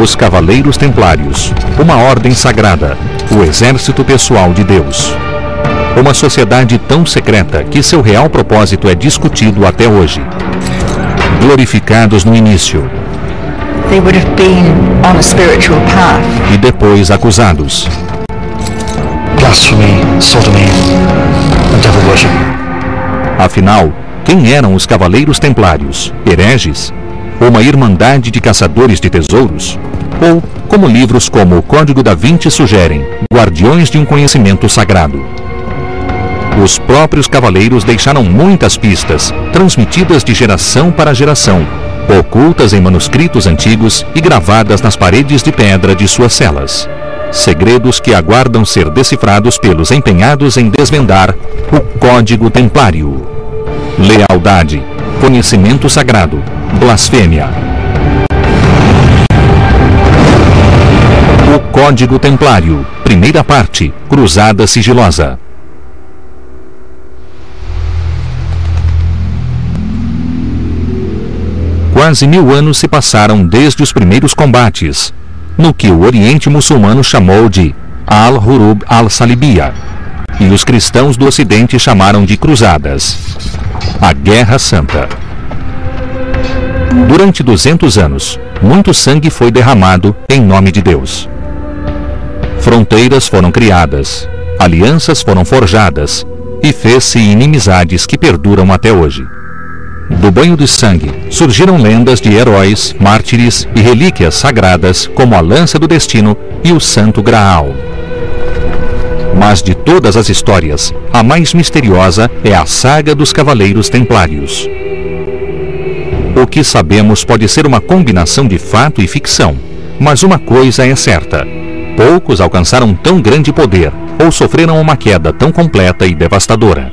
Os Cavaleiros Templários, uma ordem sagrada, o exército pessoal de Deus. Uma sociedade tão secreta que seu real propósito é discutido até hoje. Glorificados no início. They would have been on a spiritual path. E depois acusados. Blasphemy, sodomy, and devil worship. Afinal, quem eram os Cavaleiros Templários? Hereges? Uma irmandade de caçadores de tesouros? Ou, como livros como o Código da Vinci sugerem, guardiões de um conhecimento sagrado? Os próprios cavaleiros deixaram muitas pistas, transmitidas de geração para geração, ocultas em manuscritos antigos e gravadas nas paredes de pedra de suas celas. Segredos que aguardam ser decifrados pelos empenhados em desvendar o Código Templário. Lealdade, conhecimento sagrado, blasfêmia. O Código Templário, primeira parte, Cruzada Sigilosa. Quase 1000 anos se passaram desde os primeiros combates, no que o Oriente Muçulmano chamou de Al-Hurub al-Salibiyya, e os cristãos do Ocidente chamaram de Cruzadas, a Guerra Santa. Durante 200 anos, muito sangue foi derramado em nome de Deus. Fronteiras foram criadas, alianças foram forjadas e fez-se inimizades que perduram até hoje. Do banho de sangue surgiram lendas de heróis, mártires e relíquias sagradas como a Lança do Destino e o Santo Graal. Mas de todas as histórias, a mais misteriosa é a saga dos Cavaleiros Templários. O que sabemos pode ser uma combinação de fato e ficção, mas uma coisa é certa: poucos alcançaram tão grande poder ou sofreram uma queda tão completa e devastadora.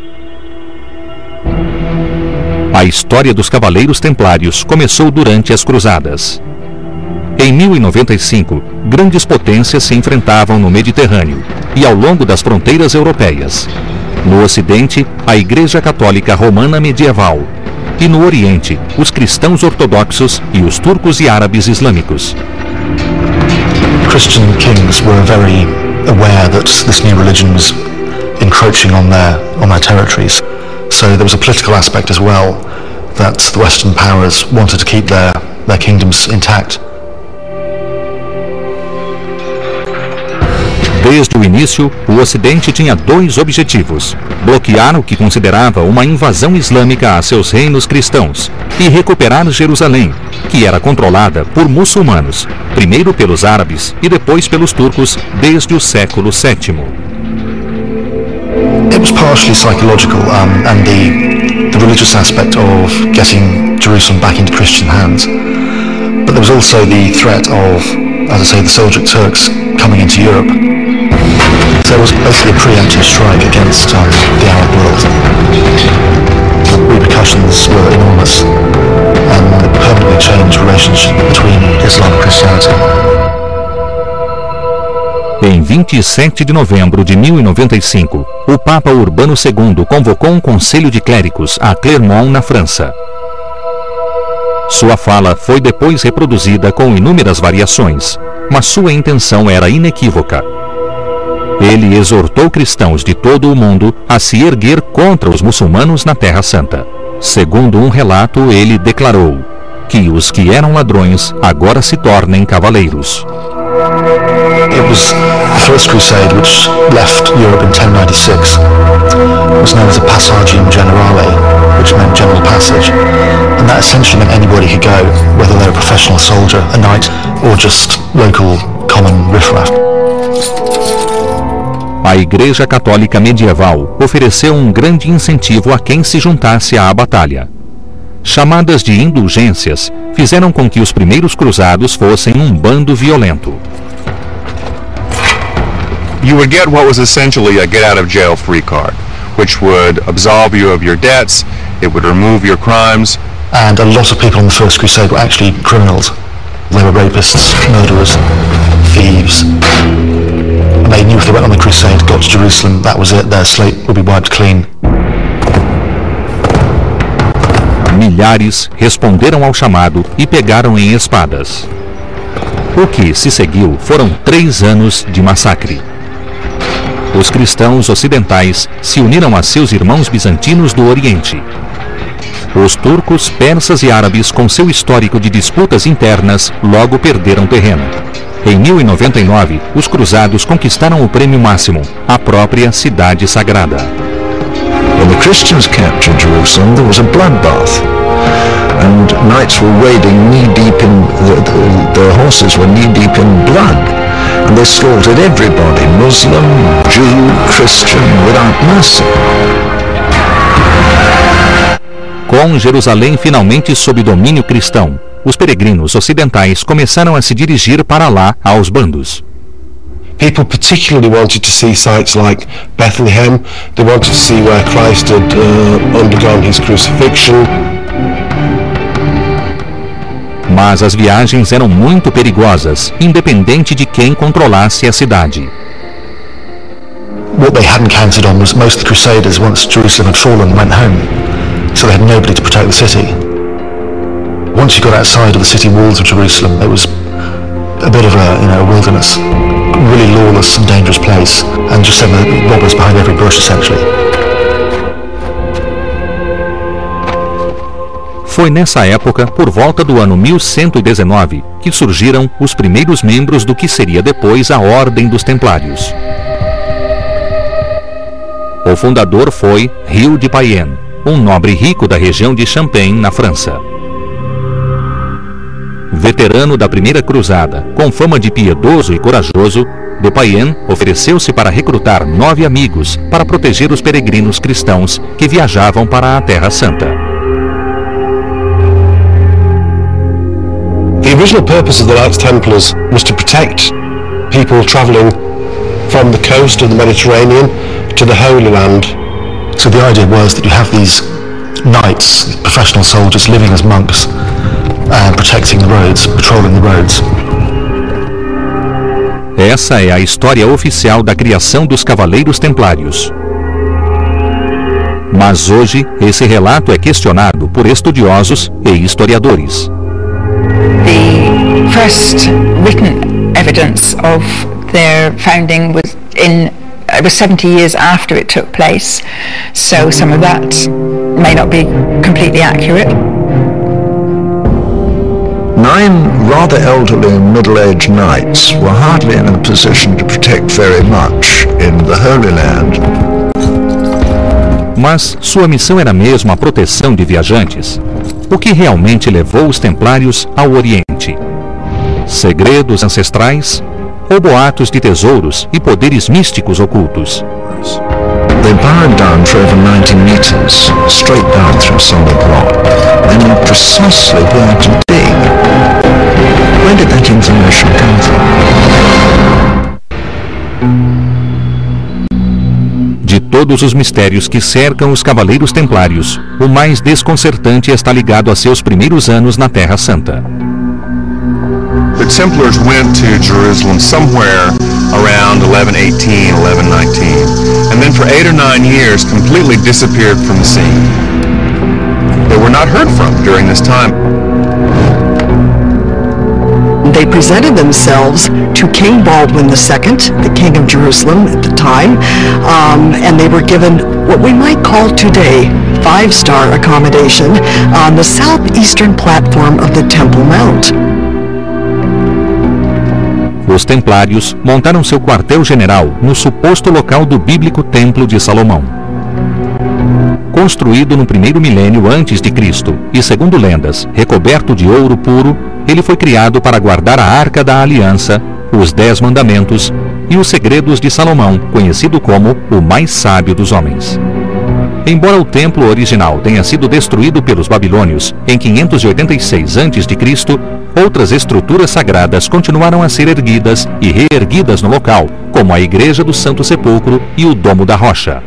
A história dos Cavaleiros Templários começou durante as Cruzadas. Em 1095, grandes potências se enfrentavam no Mediterrâneo e ao longo das fronteiras europeias. No Ocidente, a Igreja Católica Romana Medieval. E no Oriente, os cristãos ortodoxos e os turcos e árabes islâmicos. Christian kings were very aware that this new religion was encroaching on their territories. So there was a political aspect as well, that the Western powers wanted to keep their kingdoms intact. Desde o início, o Ocidente tinha dois objetivos: bloquear o que considerava uma invasão islâmica a seus reinos cristãos e recuperar Jerusalém, que era controlada por muçulmanos, primeiro pelos árabes e depois pelos turcos desde o século VII. It was partially psychological, and the religious aspect of getting Jerusalem back into Christian hands. But there was also the threat of, as I say, the Seljuk Turks coming into Europe. So it was basically a preemptive strike against the Arab world. The repercussions were enormous, and it permanently changed the relationship between Islam and Christianity. Em 27 de novembro de 1095, o Papa Urbano II convocou um conselho de clérigos a Clermont, na França. Sua fala foi depois reproduzida com inúmeras variações, mas sua intenção era inequívoca. Ele exortou cristãos de todo o mundo a se erguer contra os muçulmanos na Terra Santa. Segundo um relato, ele declarou que os que eram ladrões agora se tornem cavaleiros. It was the First Crusade, which left Europe in 1096. It was known as the Passagium Generale, which meant general passage, and that essentially meant anybody could go, whether they were a professional soldier, a knight, or just local common riffraff. A Igreja Católica Medieval ofereceu um grande incentivo a quem se juntasse à batalha. Chamadas de indulgências fizeram com que os primeiros cruzados fossem um bando violento. You would get what was essentially a get-out-of-jail-free card, which would absolve you of your debts, it would remove your crimes. And a lot of people on the First Crusade were actually criminals. They were rapists, murderers, thieves. And they knew if they went on the crusade, got to Jerusalem, that was it, their slate would be wiped clean. Milhares responderam ao chamado e pegaram em espadas. O que se seguiu foram 3 anos de massacre. Os cristãos ocidentais se uniram a seus irmãos bizantinos do Oriente. Os turcos, persas e árabes, com seu histórico de disputas internas, logo perderam terreno. Em 1099, os cruzados conquistaram o prêmio máximo, a própria cidade sagrada. When the Christians captured Jerusalem, there was a bloodbath, and knights were wading knee-deep in, the horses were knee-deep in blood, and they slaughtered everybody, Muslim, Jew, Christian, without mercy. Com Jerusalém finalmente sob domínio cristão, os peregrinos ocidentais começaram a se dirigir para lá aos bandos. People particularly wanted to see sites like Bethlehem. They wanted to see where Christ had undergone his crucifixion. Mas as viagens eram muito perigosas, independente de quem controlasse a cidade. What they hadn't counted on was most of the Crusaders, once Jerusalem had fallen, went home. So they had nobody to protect the city. Once you got outside of the city walls of Jerusalem, it was a bit of a wilderness, really lawless and dangerous place, and just had robbers behind every bush, essentially. Foi nessa época, por volta do ano 1119, que surgiram os primeiros membros do que seria depois a Ordem dos Templários. O fundador foi Hugh de Payens, um nobre rico da região de Champagne, na França. Veterano da primeira cruzada, com fama de piedoso e corajoso, de Payens ofereceu-se para recrutar 9 amigos para proteger os peregrinos cristãos que viajavam para a Terra Santa. The original purpose of the Knights Templars was to protect people travelling from the coast of the Mediterranean to the Holy Land. So the idea was that you have these knights, professional soldiers living as monks, protecting the roads, patrolling the roads. Essa é a história oficial da criação dos Cavaleiros Templários. Mas hoje, esse relato é questionado por estudiosos e historiadores. The first written evidence of their founding was it was 70 years after it took place, so some of that may not be completely accurate. 9 rather elderly and middle-aged knights were hardly in a position to protect very much in the Holy Land. Mas sua missão era mesmo a proteção de viajantes. O que realmente levou os templários ao Oriente? Segredos ancestrais ou boatos de tesouros e poderes místicos ocultos? They burrowed down for over 90 meters, straight down through solid rock. They knew precisely where to dig. Where did that information come from? De todos os mistérios que cercam os Cavaleiros Templários, o mais desconcertante está ligado a seus primeiros anos na Terra Santa. The Templars went to Jerusalem somewhere around 1118, 1119, and then for 8 or 9 years completely disappeared from the scene. They were not heard from during this time. They presented themselves to King Baldwin II, the King of Jerusalem at the time, and they were given what we might call today 5-star accommodation on the southeastern platform of the Temple Mount. Os Templários montaram seu quartel-general no suposto local do bíblico Templo de Salomão. Construído no primeiro milênio antes de Cristo e, segundo lendas, recoberto de ouro puro, ele foi criado para guardar a Arca da Aliança, os 10 Mandamentos e os segredos de Salomão, conhecido como o mais sábio dos homens. Embora o templo original tenha sido destruído pelos babilônios em 586 a.C., outras estruturas sagradas continuaram a ser erguidas e reerguidas no local, como a Igreja do Santo Sepulcro e o Domo da Rocha.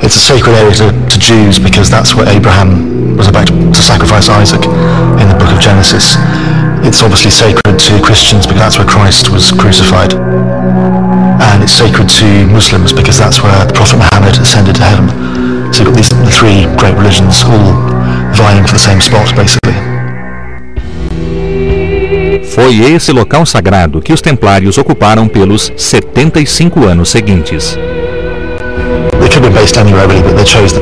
It's a sacred area to Jews because that's where Abraham was about to sacrifice Isaac in the book of Genesis. It's obviously sacred to Christians because that's where Christ was crucified. And it's sacred to Muslims because that's where the Prophet Muhammad ascended to heaven. So you've got the 3 great religions all vying for the same spot, basically. Foi esse local sagrado que os templários ocuparam pelos 75 anos seguintes. They could have been based anywhere really, but they chose the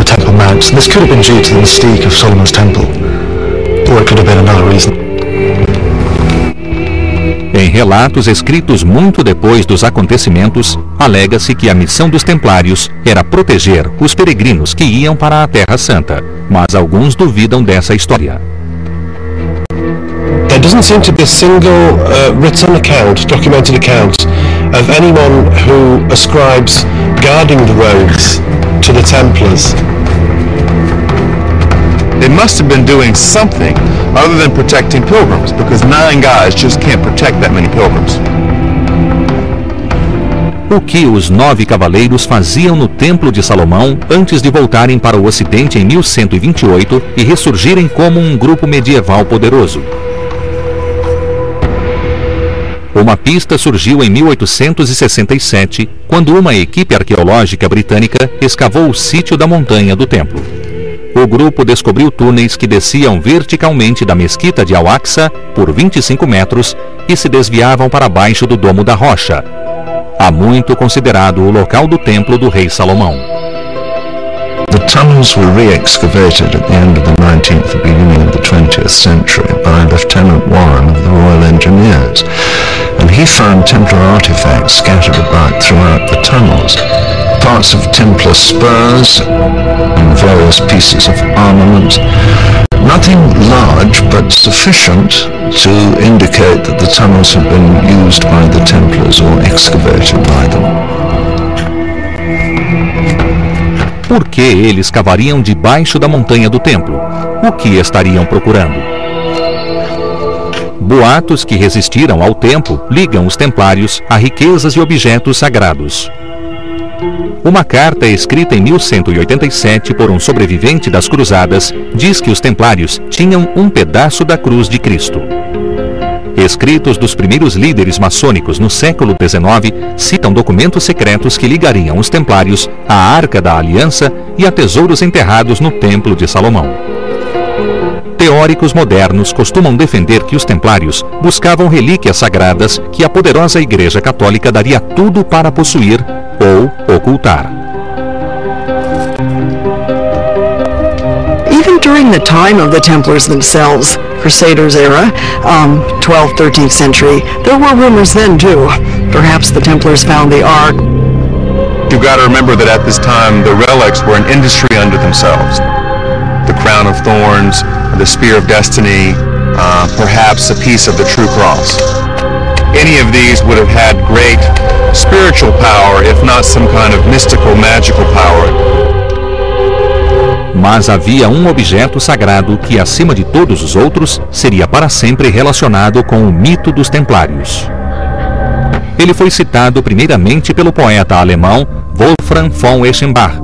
Temple Mount. And this could have been due to the mystique of Solomon's Temple, or it could have been another reason. Em relatos escritos muito depois dos acontecimentos, alega-se que a missão dos templários era proteger os peregrinos que iam para a Terra Santa, mas alguns duvidam dessa história. There doesn't seem to be a single written account, documented account, of anyone who ascribes guarding the roads to the Templars. They must have been doing something other than protecting pilgrims, because 9 guys just can't protect that many pilgrims. O que os 9 cavaleiros faziam no Templo de Salomão antes de voltarem para o Ocidente em 1128 e ressurgirem como um grupo medieval poderoso? Uma pista surgiu em 1867, quando uma equipe arqueológica britânica escavou o sítio da montanha do templo. O grupo descobriu túneis que desciam verticalmente da mesquita de Al-Aqsa por 25 metros e se desviavam para baixo do Domo da Rocha, há muito considerado o local do templo do rei Salomão. The tunnels were re-excavated at the end of the 19th and beginning of the 20th century by Lieutenant Warren of the Royal Engineers, and he found Templar artifacts scattered about throughout the tunnels. Parts of Templar spurs and various pieces of armament. Nothing large, but sufficient to indicate that the tunnels had been used by the Templars or excavated by them. Por que eles cavariam debaixo da montanha do templo? O que estariam procurando? Boatos que resistiram ao tempo ligam os templários a riquezas e objetos sagrados. Uma carta escrita em 1187 por um sobrevivente das cruzadas diz que os templários tinham um pedaço da cruz de Cristo. Escritos dos primeiros líderes maçônicos no século XIX citam documentos secretos que ligariam os templários à Arca da Aliança e a tesouros enterrados no Templo de Salomão. Teóricos modernos costumam defender que os templários buscavam relíquias sagradas que a poderosa Igreja Católica daria tudo para possuir ou ocultar. Even during the time of the Templars themselves, Crusaders era, 12th, 13th century, there were rumors then too. Perhaps the Templars found the Ark. You've got to remember that at this time the relics were an industry unto themselves. The crown of thorns, the spear of destiny, perhaps a piece of the true cross. Any of these would have had great spiritual power, if not some kind of mystical, magical power. Mas havia um objeto sagrado que, acima de todos os outros, seria para sempre relacionado com o mito dos templários. Ele foi citado primeiramente pelo poeta alemão Wolfram von Eschenbach.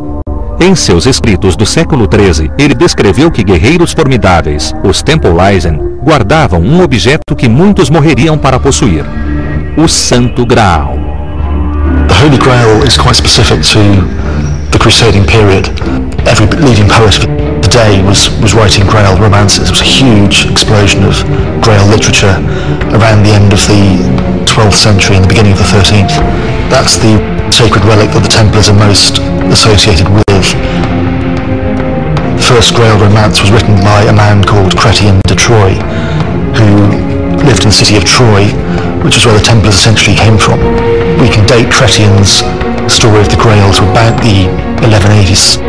Em seus escritos do século XIII, ele descreveu que guerreiros formidáveis, os Tempelweisen, guardavam um objeto que muitos morreriam para possuir: o Santo Graal. The Holy Grail is quite specific to the Crusading period. Every leading poet of the day was writing Grail romances. It was a huge explosion of Grail literature around the end of the 12th century and the beginning of the 13th. That's the sacred relic that the Templars are most associated with. The first Grail romance was written by a man called Chrétien de Troyes, who lived in the city of Troy, which is where the Templars essentially came from. We can date Chrétien's story of the Grail to about the 1180s,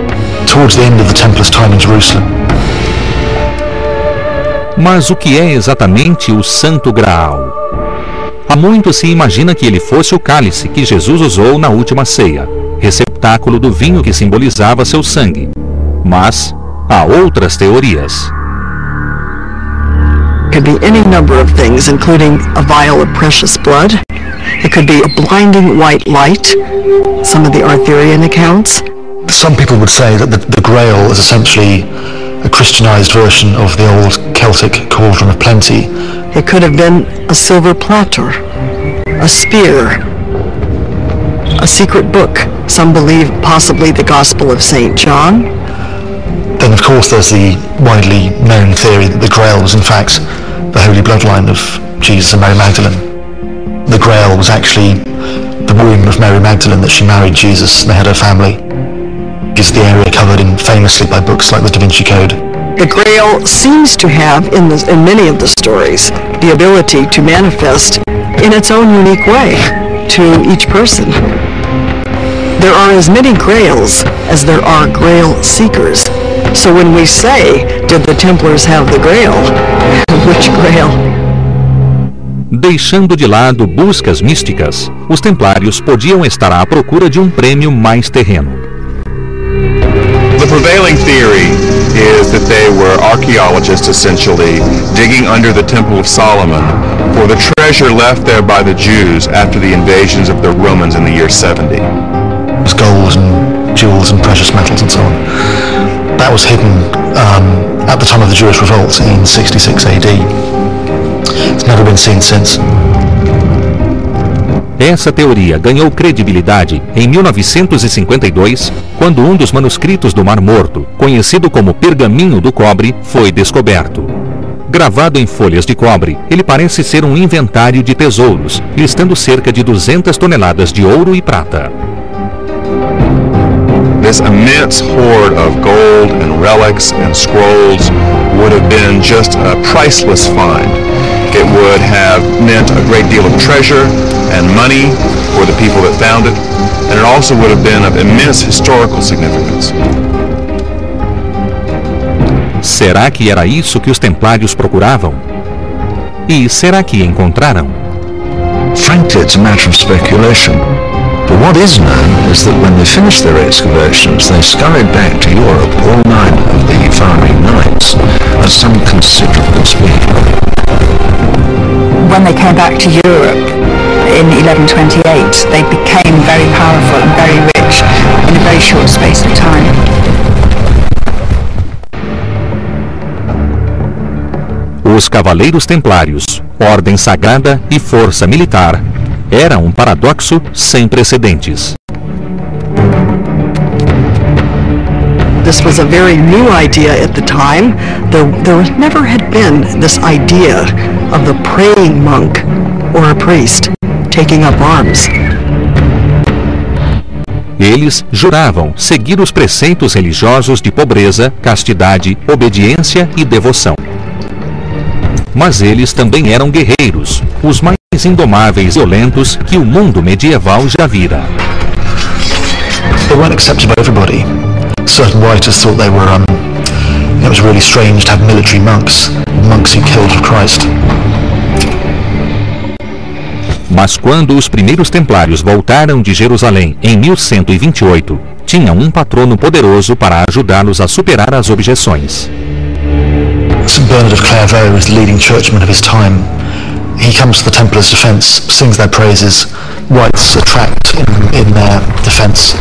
towards the end of the Templars' time in Jerusalem. Mas o que é exatamente o Santo Graal? Há muito se imagina que ele fosse o cálice que Jesus usou na última ceia, receptáculo do vinho que simbolizava seu sangue. Mas há outras teorias. It could be any number of things, including a vial of precious blood. It could be a blinding white light, some of the Arthurian accounts. Some people would say that the Grail is essentially a Christianized version of the old Celtic Cauldron of Plenty. It could have been a silver platter, a spear, a secret book. Some believe possibly the Gospel of St. John. Then of course there's the widely known theory that the Grail was in fact the holy bloodline of Jesus and Mary Magdalene. The Grail was actually the womb of Mary Magdalene that she married Jesus and they had her family. Is the area covered famously by books like the Da Vinci Code. The Grail seems to have, in many of the stories, the ability to manifest in its own unique way to each person. There are as many Grails as there are Grail seekers. So when we say, did the Templars have the Grail? Which Grail? Deixando de lado buscas místicas, os templários podiam estar à procura de um prêmio mais terreno. The prevailing theory is that they were archaeologists essentially digging under the Temple of Solomon for the treasure left there by the Jews after the invasions of the Romans in the year 70. It was gold and jewels and precious metals and so on. That was hidden at the time of the Jewish revolt in 66 AD. It's never been seen since. Essa teoria ganhou credibilidade em 1952, quando um dos manuscritos do Mar Morto, conhecido como Pergaminho do Cobre, foi descoberto. Gravado em folhas de cobre, ele parece ser um inventário de tesouros, listando cerca de 200 toneladas de ouro e prata. This immense hoard of gold and relics and scrolls would have been just a priceless find. It would have meant a great deal of treasure and money for the people that found it, and it also would have been of immense historical significance. Será que era isso que os templários procuravam? E será que encontraram? Frankly, it's a matter of speculation. But what is known is that when they finished their excavations, they scurried back to Europe, all 9 of the founding knights, at some considerable speed. When they came back to Europe in 1128, they became very powerful and very rich in a very short space of time. Os Cavaleiros Templários, ordem sagrada e força militar, era um paradoxo sem precedentes. This was a very new idea at the time. There never had been this idea of the praying monk or a priest taking up arms. Eles juravam seguir os preceitos religiosos de pobreza, castidade, obediência e devoção. Mas eles também eram guerreiros, os mais indomáveis e violentos que o mundo medieval já vira. They weren't accepted by everybody. Certain writers thought they were, it was really strange to have military monks who killed for Christ. Mas quando os primeiros templários voltaram de Jerusalém em 1128, tinham um patrono poderoso para ajudá-los a superar as objeções. St. Bernard of Clairvaux is the leading churchman of his time. He comes to the Templars' defence, sings their praises, writes a tract in their defence.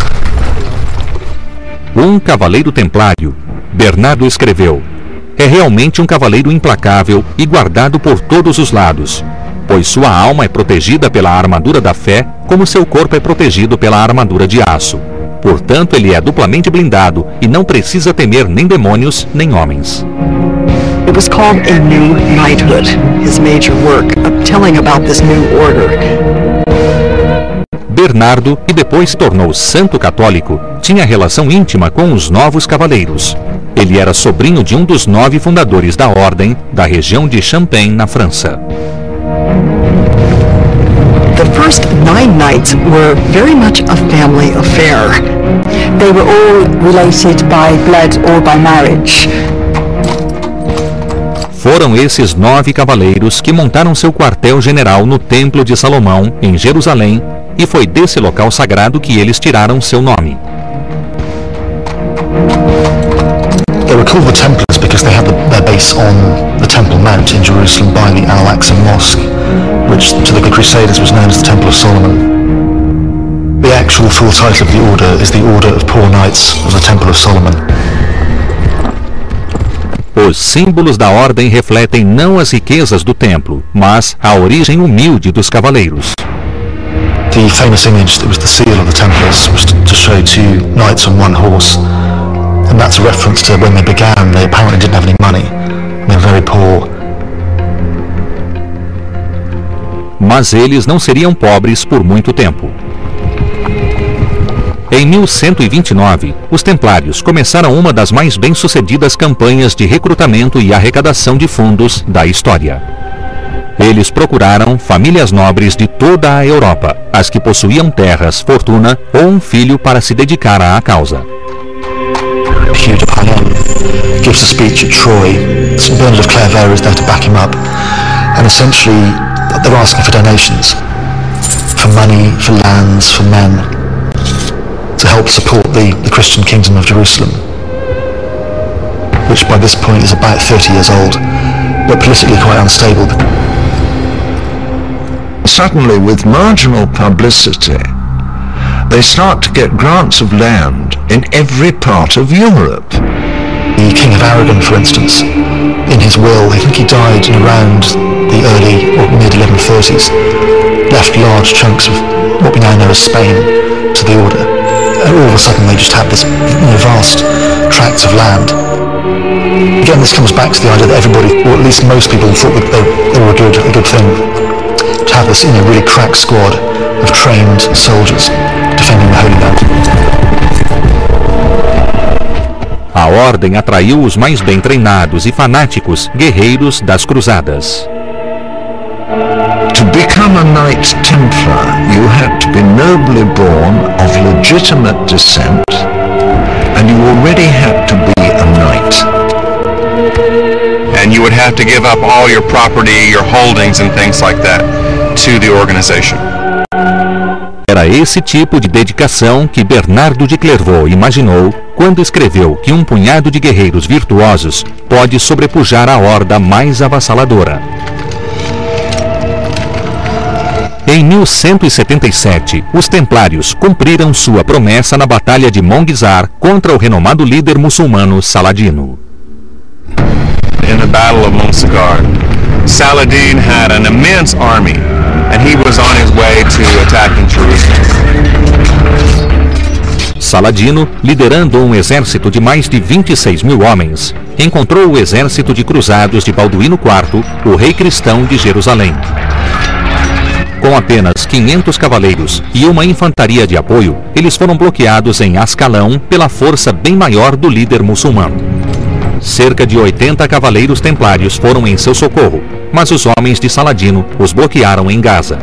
Um cavaleiro templário, Bernardo escreveu, é realmente um cavaleiro implacável e guardado por todos os lados, pois sua alma é protegida pela armadura da fé, como seu corpo é protegido pela armadura de aço. Portanto, ele é duplamente blindado e não precisa temer nem demônios nem homens. It was called A New Knighthood, his major work, telling about this new order. Bernardo, que depois se tornou santo católico, tinha relação íntima com os novos cavaleiros. Ele era sobrinho de um dos 9 fundadores da ordem, da região de Champagne, na França. The first 9 knights were very much a family affair. They were all related by blood or by marriage. Foram esses 9 cavaleiros que montaram seu quartel-general no Templo de Salomão, em Jerusalém, e foi desse local sagrado que eles tiraram seu nome. They were called the Templars because they had their base on the Temple Mount in Jerusalem by the Al-Aqsa Mosque, which to the Crusaders was known as the Temple of Solomon. The actual full title of the order is the Order of Poor Knights of the Temple of Solomon. Os símbolos da ordem refletem não as riquezas do templo, mas a origem humilde dos cavaleiros. The famous image that was the seal of the Templars was to show 2 knights on 1 horse, and that's a reference to when they began. They apparently didn't have any money. They were very poor. mas eles não seriam pobres por muito tempo. Em 1129, os Templários começaram uma das mais bem-sucedidas campanhas de recrutamento e arrecadação de fundos da história. Eles procuraram famílias nobres de toda a Europa, as que possuíam terras, fortuna ou um filho para se dedicar à causa. Hugh de Payens gives a speech at Troy. St Bernard of Clairvaux is there to back him up, and essentially they're asking for donations, for money, for lands, for men, to help support the Christian Kingdom of Jerusalem, which by this point is about 30 years old, but politically quite unstable. Suddenly, with marginal publicity, they start to get grants of land in every part of Europe. The King of Aragon, for instance, in his will, I think he died in around the early or mid-1130s, left large chunks of what we now know as Spain to the order. And all of a sudden they just had this vast tracts of land. Again, this comes back to the idea that everybody, or at least most people, thought that they were a good thing. To have this really crack squad of trained soldiers defending the Holy Land. A ordem atraiu os mais bem treinados e fanáticos guerreiros das cruzadas. To become a Knight Templar, you had to be nobly born, of legitimate descent, and you already had to be a knight. And you would have to give up all your property, your holdings and things like that to the organization. Era esse tipo de dedicação que Bernardo de Clairvaux imaginou quando escreveu que um punhado de guerreiros virtuosos pode sobrepujar a horda mais avassaladora. Em 1177, os Templários cumpriram sua promessa na Batalha de Mongisar contra o renomado líder muçulmano Saladino. In the Battle of Mongisar, Saladin had an immense army, and he was on his way to attacking Jerusalem. Saladino, liderando um exército de mais de 26 mil homens, encontrou o exército de cruzados de Balduíno IV, o rei cristão de Jerusalém. Com apenas 500 cavaleiros e uma infantaria de apoio, eles foram bloqueados em Ascalão pela força bem maior do líder muçulmano. Cerca de 80 cavaleiros templários foram em seu socorro, mas os homens de Saladino os bloquearam em Gaza.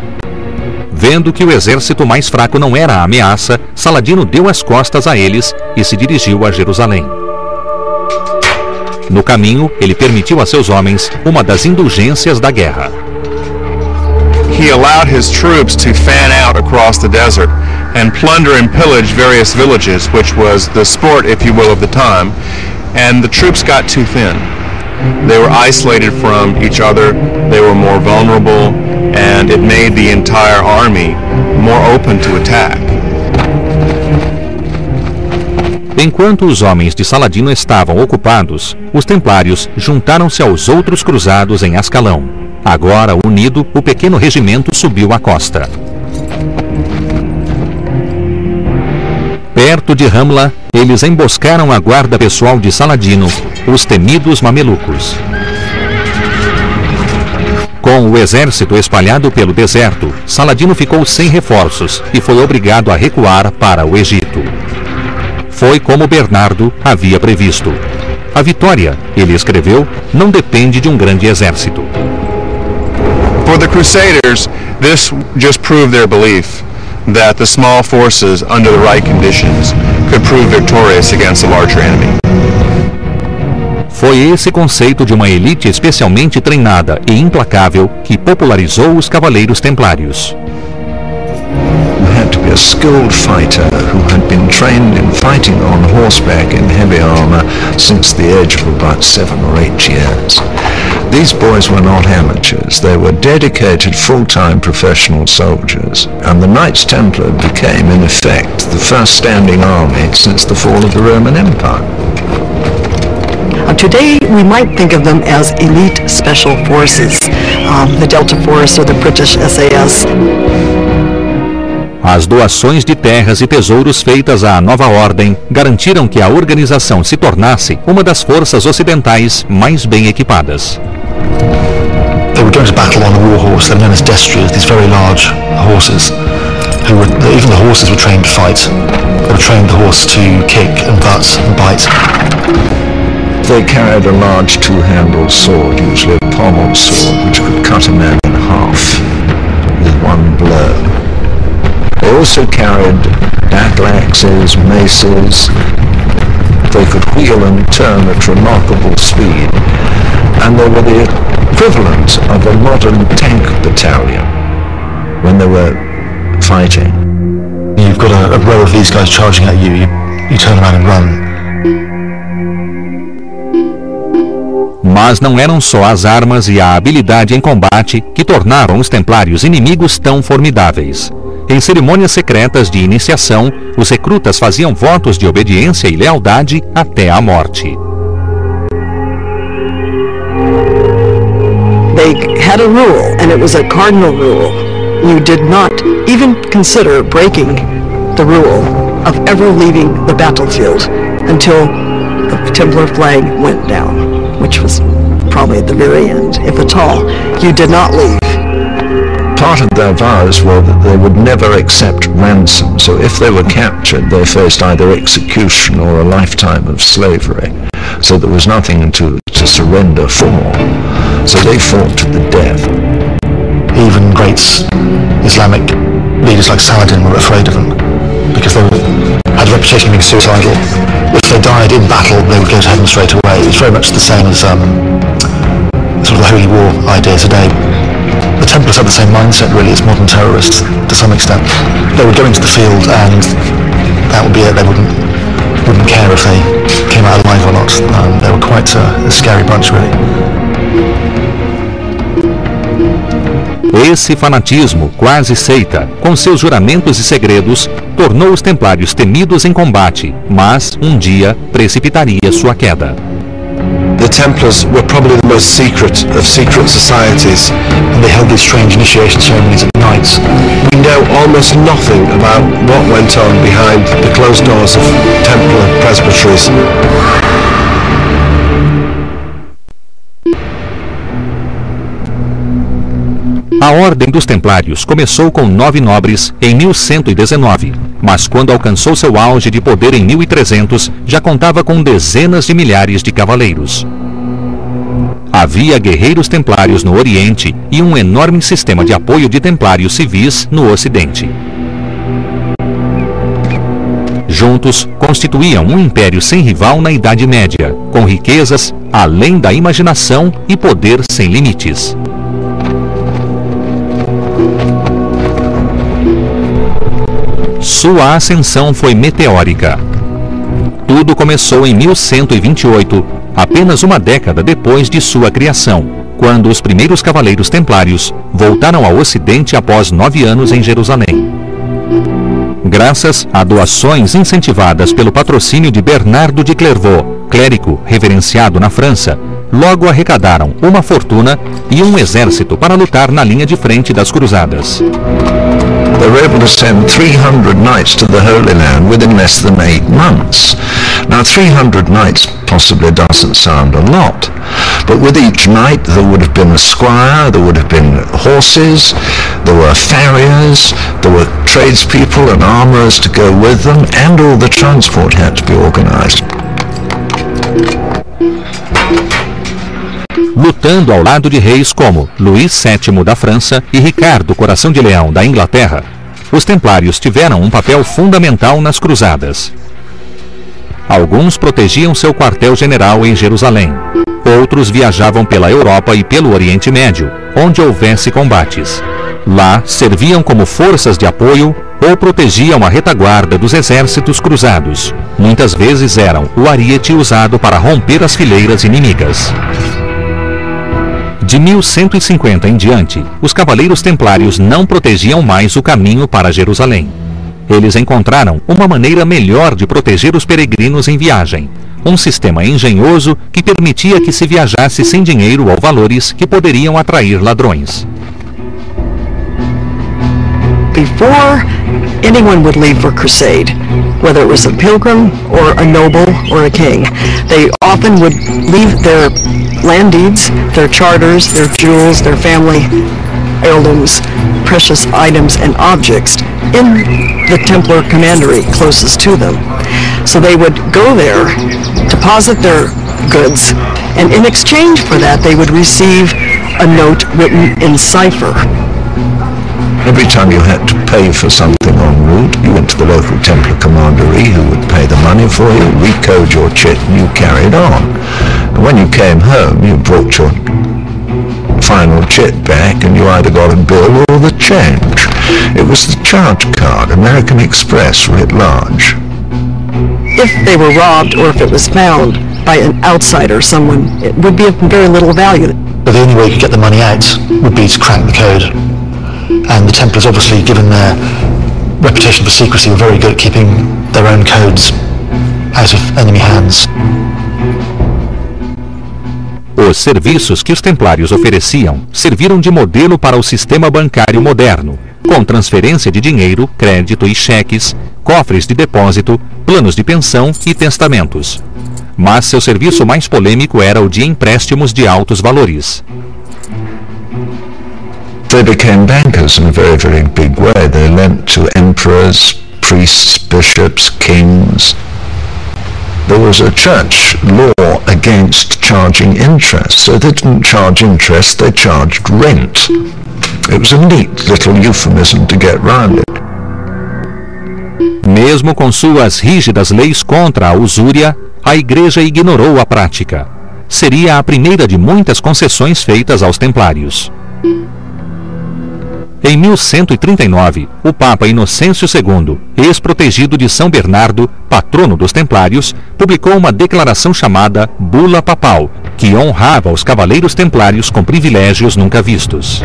Vendo que o exército mais fraco não era a ameaça, Saladino deu as costas a eles e se dirigiu a Jerusalém. No caminho, ele permitiu a seus homens uma das indulgências da guerra. He allowed his troops to fan out across the desert and plunder and pillage various villages, which was the sport, if you will, of the time, and the troops got too thin. They were isolated from each other, they were more vulnerable, and it made the entire army more open to attack. Enquanto os homens de Saladino estavam ocupados, os templários juntaram-se aos outros cruzados em Ascalão. Agora, unido, o pequeno regimento subiu a costa. Perto de Ramla, eles emboscaram a guarda pessoal de Saladino, os temidos mamelucos. Com o exército espalhado pelo deserto, Saladino ficou sem reforços e foi obrigado a recuar para o Egito. Foi como Bernardo havia previsto. A vitória, ele escreveu, não depende de um grande exército. For the Crusaders, this just proved their belief that the small forces, under the right conditions, could prove victorious against a larger enemy. Foi esse conceito de uma elite especialmente treinada e implacável que popularizou os cavaleiros templários. You had to be a skilled fighter who had been trained in fighting on horseback in heavy armor since the age of about 7 or 8 years. These boys were not amateurs, they were dedicated full-time professional soldiers, and the Knights Templar became, in effect, the first standing army since the fall of the Roman Empire. Today, we might think of them as elite special forces, the Delta Force or the British SAS. As doações de terras e tesouros feitas à nova ordem garantiram que a organização se tornasse uma das forças ocidentais mais bem equipadas. They were going to battle on a war horse. They were known as destriers, these very large horses. Even the horses were trained to fight. They were trained the horse to kick and butt and bite. They carried a large two-handled sword, usually a pommel sword, which could cut a man in half with one blow. They also carried battle axes, maces. They could wheel and turn at remarkable speed, and they were the equivalent of a modern tank battalion when they were fighting. You've got a row of these guys charging at you, you turn around and run. Mas não eram só as armas e a habilidade em combate que tornavam os templários inimigos tão formidáveis. Em cerimônias secretas de iniciação, os recrutas faziam votos de obediência e lealdade até a morte. They had a rule, and it was a cardinal rule. You did not even consider breaking the rule of ever leaving the battlefield until the Templar flag went down, which was probably at the very end, if at all. You did not leave. Part of their vows were that they would never accept ransom, so if they were captured, they faced either execution or a lifetime of slavery. So there was nothing to surrender for. So they fought to the death. Even great Islamic leaders like Saladin were afraid of them because they had a reputation of being suicidal. If they died in battle, they would go to heaven straight away. It's very much the same as sort of the holy war idea today. The Templars had the same mindset really as modern terrorists to some extent. They would go into the field and that would be it. They wouldn't care if they came out alive or not. They were quite a scary bunch really. Esse fanatismo, quase seita, com seus juramentos e segredos, tornou os templários temidos em combate, mas um dia precipitaria sua queda. The Templars were probably the most secret of secret societies, and they held these strange initiation ceremonies at night. We know almost nothing about what went on behind the closed doors of Templar presbyteries. A Ordem dos Templários começou com 9 nobres em 1119, mas quando alcançou seu auge de poder em 1300, já contava com dezenas de milhares de cavaleiros. Havia guerreiros templários no Oriente e um enorme sistema de apoio de templários civis no Ocidente. Juntos, constituíam um império sem rival na Idade Média, com riquezas além da imaginação e poder sem limites. Sua ascensão foi meteórica. Tudo começou em 1128, apenas uma década depois de sua criação, quando os primeiros cavaleiros templários voltaram ao Ocidente após 9 anos em Jerusalém. Graças a doações incentivadas pelo patrocínio de Bernardo de Clairvaux, clérigo reverenciado na França, logo arrecadaram uma fortuna e um exército para lutar na linha de frente das cruzadas. They were able to send 300 knights to the Holy Land within less than 8 months. Now 300 knights possibly doesn't sound a lot, but with each knight there would have been a squire, there would have been horses, there were farriers, there were tradespeople and armourers to go with them, and all the transport had to be organised. Lutando ao lado de reis como Luís VII da França e Ricardo Coração de Leão da Inglaterra, os templários tiveram um papel fundamental nas cruzadas. Alguns protegiam seu quartel-general em Jerusalém. Outros viajavam pela Europa e pelo Oriente Médio, onde houvesse combates. Lá, serviam como forças de apoio ou protegiam a retaguarda dos exércitos cruzados. Muitas vezes eram o ariete usado para romper as fileiras inimigas. De 1150 em diante, os cavaleiros templários não protegiam mais o caminho para Jerusalém. Eles encontraram uma maneira melhor de proteger os peregrinos em viagem, um sistema engenhoso que permitia que se viajasse sem dinheiro ou valores que poderiam atrair ladrões. Before anyone would leave for crusade, whether it was a pilgrim or a noble or a king. They often would leave their land deeds, their charters, their jewels, their family heirlooms, precious items and objects in the Templar commandery closest to them. So they would go there, deposit their goods, and in exchange for that they would receive a note written in cipher. Every time you had to pay for something en route, you went to the local Templar commandery who would pay the money for you, recode your chit, and you carried on. And when you came home, you brought your final chit back and you either got a bill or the change. It was the charge card, American Express writ large. If they were robbed or if it was found by an outsider, someone, it would be of very little value. But the only way you could get the money out would be to crack the code. And the Templars, obviously, given their reputation for secrecy, were very good at keeping their own codes out of enemy hands. Os serviços que os templários ofereciam serviram de modelo para o sistema bancário moderno, com transferência de dinheiro, crédito e cheques, cofres de depósito, planos de pensão e testamentos. Mas seu serviço mais polêmico era o de empréstimos de altos valores. They became bankers in a very, very big way. They lent to emperors, priests, bishops, kings. There was a church law against charging interest, so they didn't charge interest, they charged rent. It was a neat little euphemism to get round it. Mesmo com suas rígidas leis contra a usúria, a Igreja ignorou a prática. Seria a primeira de muitas concessões feitas aos templários. Em 1139, o Papa Inocêncio II, ex-protegido de São Bernardo, patrono dos templários, publicou uma declaração chamada Bula Papal, que honrava os cavaleiros templários com privilégios nunca vistos.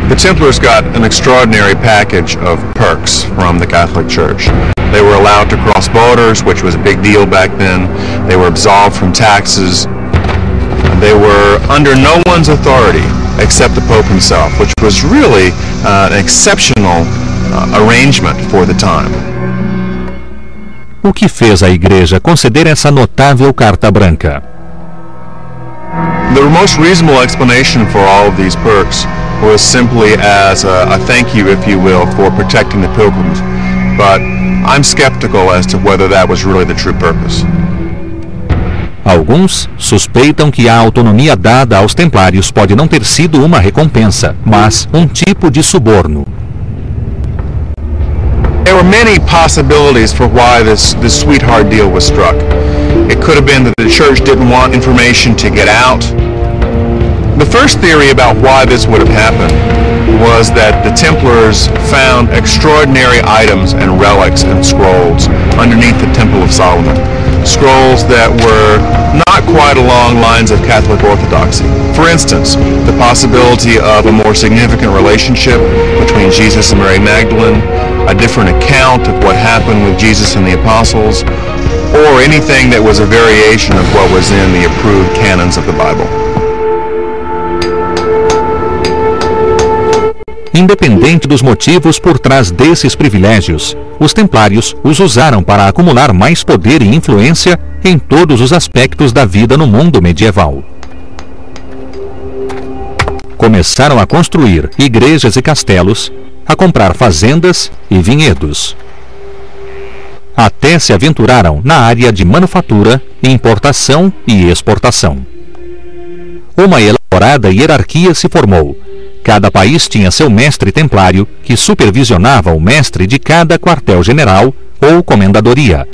The Templars got an extraordinary package of perks from the Catholic Church. They were allowed to cross borders, which was a big deal back then. They were absolved from taxes. They were under no one's authority except the Pope himself, which was really an exceptional arrangement for the time. O que fez a Igreja conceder essa notável carta branca? The most reasonable explanation for all of these perks was simply as a thank you, if you will, for protecting the pilgrims. But I'm skeptical as to whether that was really the true purpose. Alguns suspeitam que a autonomia dada aos templários pode não ter sido uma recompensa, mas um tipo de suborno. There were many possibilities for why this sweetheart deal was struck. It could have been that the church didn't want information to get out. The first theory about why this would have happened was that the Templars found extraordinary items and relics and scrolls underneath the Temple of Solomon. Scrolls that were not quite along lines of Catholic orthodoxy. For instance, the possibility of a more significant relationship between Jesus and Mary Magdalene, a different account of what happened with Jesus and the apostles, or anything that was a variation of what was in the approved canons of the Bible. Independente dos motivos por trás desses privilégios, os templários os usaram para acumular mais poder e influência em todos os aspectos da vida no mundo medieval. Começaram a construir igrejas e castelos, a comprar fazendas e vinhedos. Até se aventuraram na área de manufatura, importação e exportação. Uma elaborada hierarquia se formou. Cada país tinha seu mestre templário, que supervisionava o mestre de cada quartel-general ou comendadoria.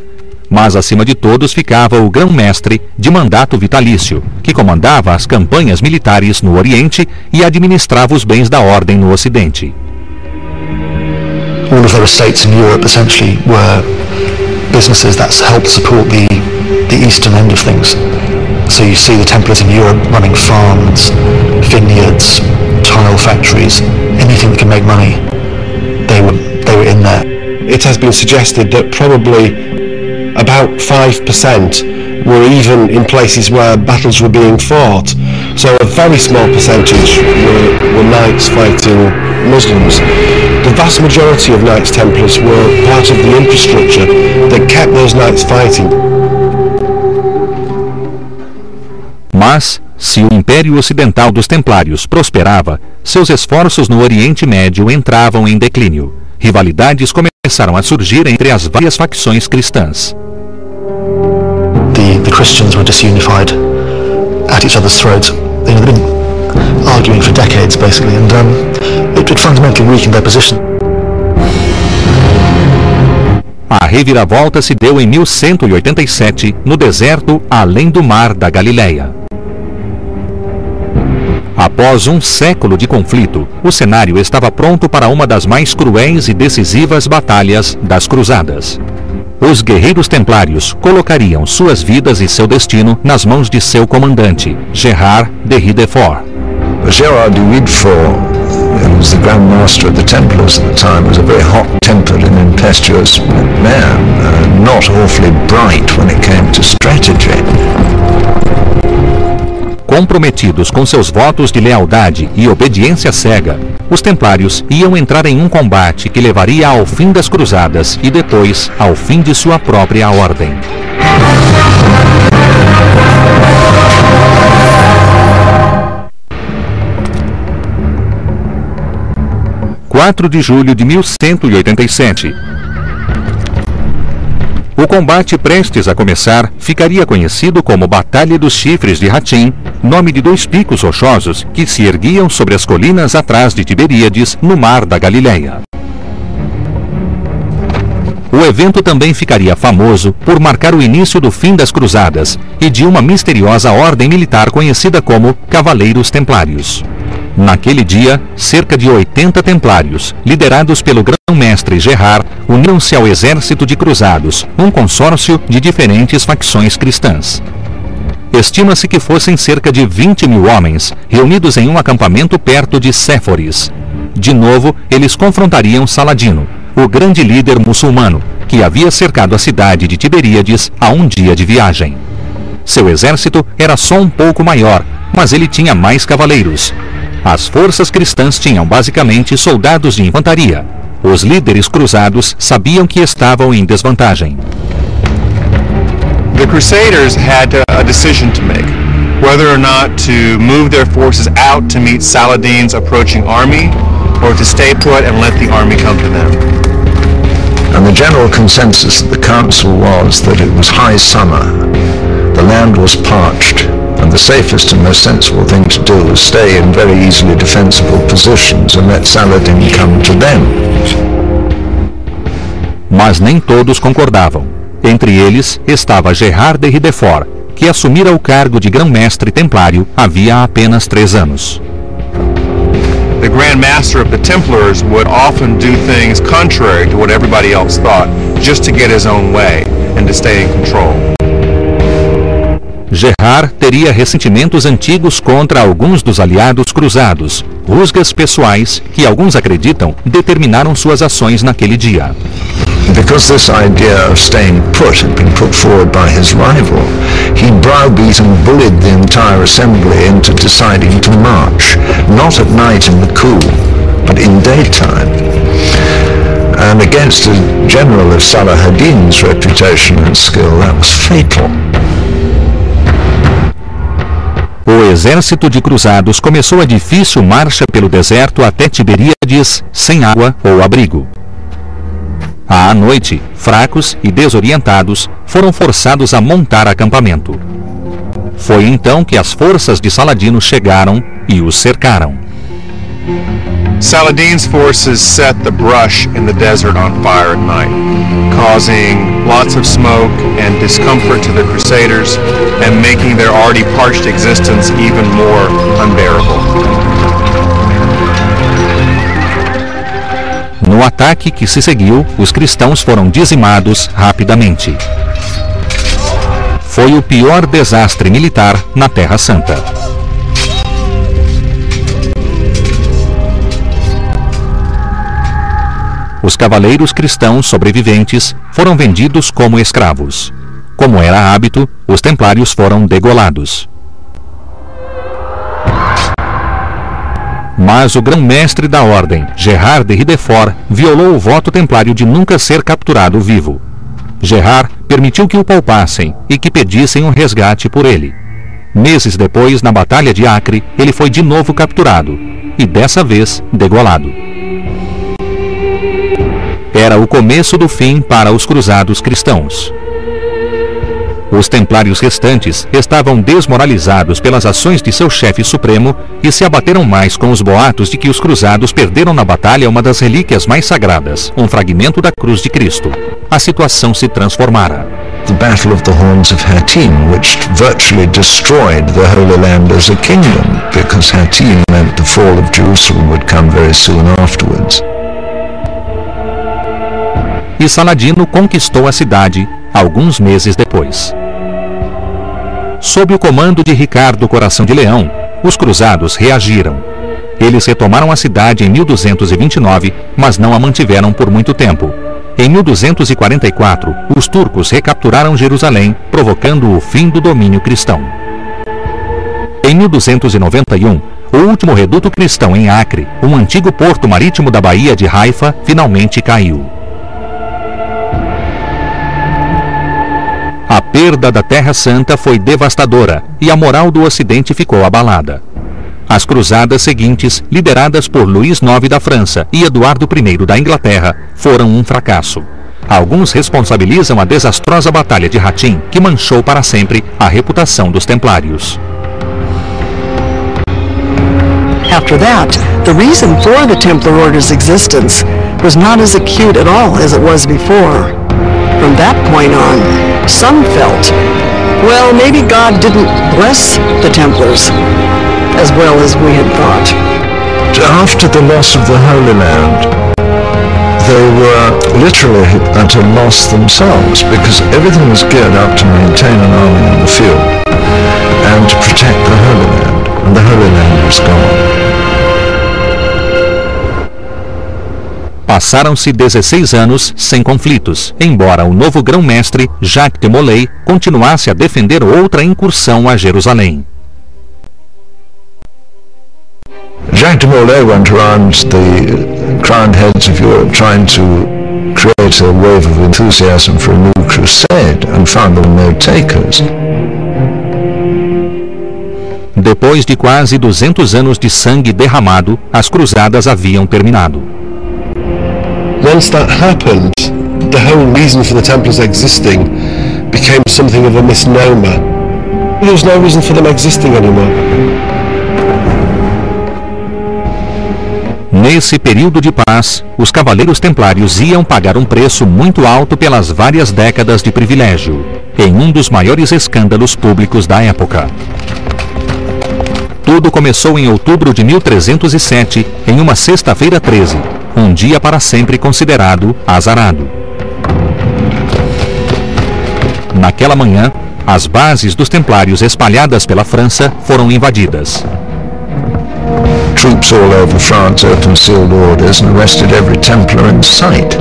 Mas acima de todos ficava o grão-mestre de mandato vitalício, que comandava as campanhas militares no Oriente e administrava os bens da ordem no Ocidente. All of their estates in Europe essentially were businesses that helped support the eastern end of things. So you see the Templars in Europe running farms, vineyards, tile factories, anything that can make money, they were in there. It has been suggested that probably about 5% were even in places where battles were being fought, So a very small percentage were knights fighting Muslims. The vast majority of Knights Templars were part of the infrastructure that kept those knights fighting. Mas, se o Império Ocidental dos Templários prosperava, seus esforços no Oriente Médio entravam em declínio. Rivalidades começaram a surgir entre as várias facções cristãs. The Christians were disunified at each other's throats. They've been arguing for decades, basically, and it fundamentally weakened their position. A reviravolta se deu em 1187, no deserto além do Mar da Galileia. Após um século de conflito, o cenário estava pronto para uma das mais cruéis e decisivas batalhas das Cruzadas. Os guerreiros templários colocariam suas vidas e seu destino nas mãos de seu comandante, Gerard de Ridefort. Gerard de Ridefort, who was the Grand Master of the Templars at the time, was a very hot-tempered and impetuous man, not awfully bright when it came to strategy. Comprometidos com seus votos de lealdade e obediência cega, os templários iam entrar em um combate que levaria ao fim das cruzadas e depois ao fim de sua própria ordem. 4 de julho de 1187. O combate prestes a começar ficaria conhecido como Batalha dos Chifres de Hattin, nome de 2 picos rochosos que se erguiam sobre as colinas atrás de Tiberíades, no Mar da Galileia. O evento também ficaria famoso por marcar o início do fim das Cruzadas e de uma misteriosa ordem militar conhecida como Cavaleiros Templários. Naquele dia, cerca de 80 templários, liderados pelo grão-mestre Gerard, uniram-se ao exército de cruzados, um consórcio de diferentes facções cristãs. Estima-se que fossem cerca de 20 mil homens, reunidos em um acampamento perto de Séforis. De novo, eles confrontariam Saladino, o grande líder muçulmano, que havia cercado a cidade de Tiberíades a um dia de viagem. Seu exército era só um pouco maior, mas ele tinha mais cavaleiros. As forças cristãs tinham basicamente soldados de infantaria. Os líderes cruzados sabiam que estavam em desvantagem. The Crusaders had a decision to make, whether or not to move their forces out to meet Saladin's approaching army, or to stay put and let the army come to them. And the general consensus at the council was that it was high summer, the land was parched, and the safest and most sensible thing to do was stay in very easily defensible positions and let Saladin come to them. Mas nem todos concordavam. Entre eles estava Gerard de Ridefort, que assumira o cargo de grão-mestre templário havia apenas 3 anos. The Grand Master of the Templars would often do things contrary to what everybody else thought, just to get his own way and to stay in control. Gerard teria ressentimentos antigos contra alguns dos aliados cruzados, rusgas pessoais que alguns acreditam determinaram suas ações naquele dia. Because this idea of staying put had been put forward by his rival, he browbeat and bullied the entire assembly into deciding to march, not at night in the cool, but in daytime. And against a general of Salah ad-Din's reputation and skill, that was fatal. O exército de cruzados começou a difícil marcha pelo deserto até Tiberíades, sem água ou abrigo. À noite, fracos e desorientados, foram forçados a montar acampamento. Foi então que as forças de Saladino chegaram e os cercaram. Saladin's forces set the brush in the desert on fire at night, causing lots of smoke and discomfort to the Crusaders and making their already parched existence even more unbearable. No ataque que se seguiu, os cristãos foram dizimados rapidamente. Foi o pior desastre militar na Terra Santa. Os cavaleiros cristãos sobreviventes foram vendidos como escravos. Como era hábito, os templários foram degolados. Mas o grão-mestre da ordem, Gerard de Ridefort, violou o voto templário de nunca ser capturado vivo. Gerard permitiu que o poupassem e que pedissem um resgate por ele. Meses depois, na Batalha de Acre, ele foi de novo capturado e dessa vez degolado. Era o começo do fim para os cruzados cristãos. Os templários restantes estavam desmoralizados pelas ações de seu chefe supremo e se abateram mais com os boatos de que os cruzados perderam na batalha uma das relíquias mais sagradas, um fragmento da cruz de Cristo. A situação se transformara. The Battle of the Horns of Hattin, which virtually destroyed the Holy Land as a kingdom, because Hattin meant the fall of Jerusalem would come very soon afterwards. E Saladino conquistou a cidade alguns meses depois. Sob o comando de Ricardo Coração de Leão, os cruzados reagiram. Eles retomaram a cidade em 1229, mas não a mantiveram por muito tempo. Em 1244, os turcos recapturaram Jerusalém, provocando o fim do domínio cristão. Em 1291, o último reduto cristão em Acre, um antigo porto marítimo da Baía de Haifa, finalmente caiu. A perda da Terra Santa foi devastadora e a moral do Ocidente ficou abalada. As cruzadas seguintes, lideradas por Luís IX da França e Eduardo I da Inglaterra, foram um fracasso. Alguns responsabilizam a desastrosa Batalha de Hattin, que manchou para sempre a reputação dos templários. After that, the reason for the Templar Order's existence was not as acute at all as it was before. From that point on, some felt, well, maybe God didn't bless the Templars as well as we had thought. After the loss of the Holy Land, they were literally at a loss themselves, because everything was geared up to maintain an army in the field and to protect the Holy Land, and the Holy Land was gone. Passaram-se 16 anos sem conflitos, embora o novo grão-mestre, Jacques de Molay, continuasse a defender outra incursão a Jerusalém. Jacques de Molay went around the crowned heads of Europe trying to create a wave of enthusiasm for a new crusade and found there were no takers. Depois de quase 200 anos de sangue derramado, as cruzadas haviam terminado. Once that happened, the whole reason for the Templars existing became something of a misnomer. There was no reason for them existing anymore. Nesse período de paz, os cavaleiros templários iam pagar um preço muito alto pelas várias décadas de privilégio, em um dos maiores escândalos públicos da época. Tudo começou em outubro de 1307, em uma sexta-feira 13, um dia para sempre considerado azarado. Naquela manhã, as bases dos templários espalhadas pela França foram invadidas. Troops all over France opened sealed orders and arrested every Templar in sight,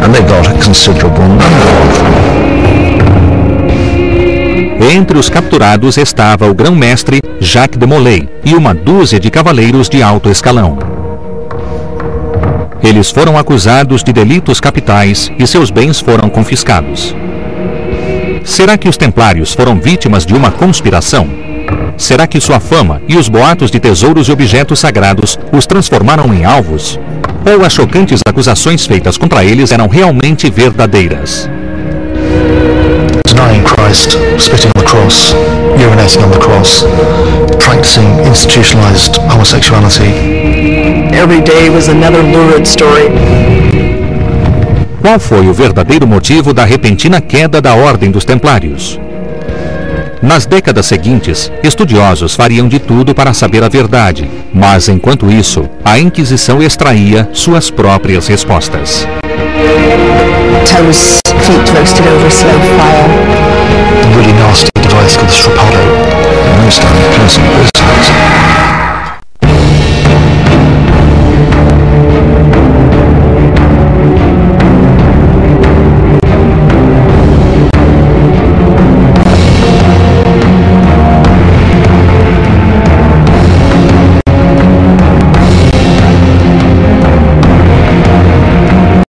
and they got a considerable number of them. Entre os capturados estava o grão-mestre Jacques de Molay e uma dúzia de cavaleiros de alto escalão. Eles foram acusados de delitos capitais e seus bens foram confiscados. Será que os templários foram vítimas de uma conspiração? Será que sua fama e os boatos de tesouros e objetos sagrados os transformaram em alvos? Ou as chocantes acusações feitas contra eles eram realmente verdadeiras? Denying Christ, spitting on the cross, urinating on the cross, practicing institutionalized homosexuality. Every day was another lurid story. Qual foi o verdadeiro motivo da repentina queda da Ordem dos Templários? Nas décadas seguintes, estudiosos fariam de tudo para saber a verdade, mas enquanto isso, a Inquisição extraía suas próprias respostas. Toes, feet roasted over slow